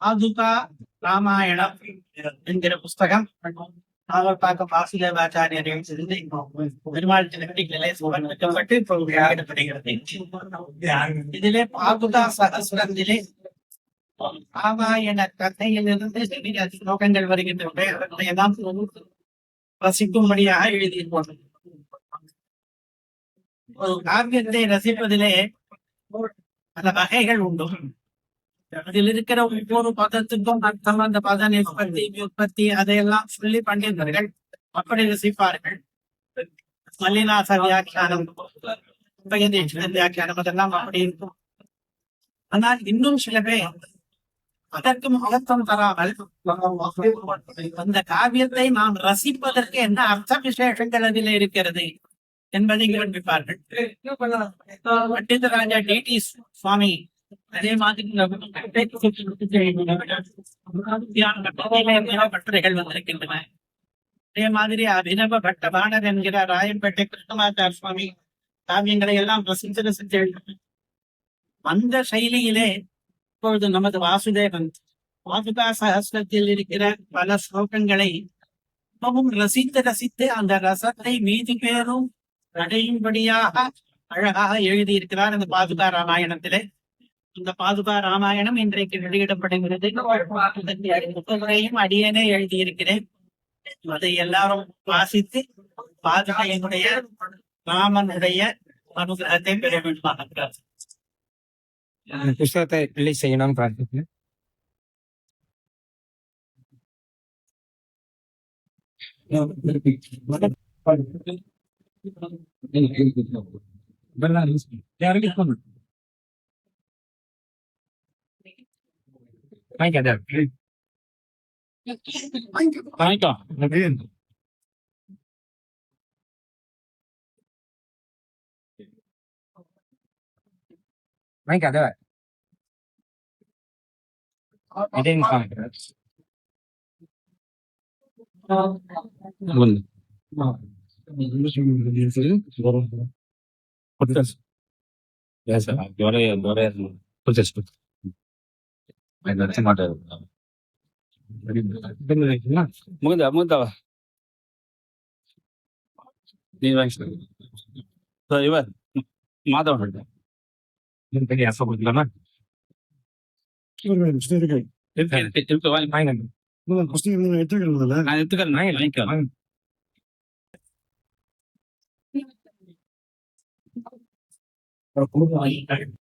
பாதுகா ராமாயணம் என்கிற புஸ்தகம் நாவல்பாக்கம் வாசுதேவாச்சாரியர் எழுதியிருந்து பெருமாள் திருப்பதிகளே சமர்ப்பிக்கப்பட்டு இப்போ வெளியிடப்படுகிறது. இதிலே பாதுகா சகஸ்ரத்திலே ராமாயண கதையிலிருந்து சிறிய ஸ்லோகங்கள் வருகின்றன. அதையெல்லாம் ரசிக்கும்படியாக எழுதியிருப்போம். ஒரு காவியத்தை ரசிப்பதிலே பல வகைகள் உண்டு. அதில் இருக்கிற ஒவ்வொரு பதத்துக்கும் அர்த்தம், அந்த பத நிற்பத்தி வியுற்பத்தி அதையெல்லாம் சொல்லி பண்டிதர்கள் அப்படி ரசிப்பார்கள். மல்லிநாச வியாக்கியானம், வியாக்கியானம் அதெல்லாம் அப்படி இருக்கும். ஆனால் இன்னும் சில பேர் அதற்கு மகத்துவம் தராமல் அந்த காவியத்தை நாம் ரசிப்பதற்கு என்ன அர்த்த விசேஷங்கள் அதில் இருக்கிறது என்பதை கேட்பார்கள். பண்டிதராஜா டி.டி. சுவாமி அதே மாதிரி கட்டுரைகள் வந்திருக்கின்றன. அதே மாதிரி அபினவ பட்டபாணர் என்கிற ராயம்பேட்டை கிருஷ்ணமாச்சார் சுவாமி காவியங்களை எல்லாம் ரசித்து அந்த செயலியிலே இப்பொழுது நமது வாசுதேவன் பாதுகா சகஸ்ரத்தில் இருக்கிற பல ஸ்லோகங்களை மிகவும் ரசித்து அந்த ரசத்தை மீதி பேரும் அடையும்படியாக அழகாக எழுதியிருக்கிறார் இந்த பாதுகா ராமாயணத்திலே. இந்த பாதுகா ராமாயணம் இன்றைக்கு வெளியிடப்படுகிறது. புத்தகத்தையும் அடியேனே எழுதியிருக்கிறேன். அதை எல்லாரும் வாசித்து பாதுகையினுடைய ராமனுடைய அனுகிரகத்தை பெற வேண்டுமாக புஸ்தகத்தை ரிலீஸ் செய்யணும் பிரார்த்திக்கிறேன். வாங்கிக்காத ಮುಗಿದವ ನೀವು ಇವ ಮಾತಾಡ புஸ்தகம்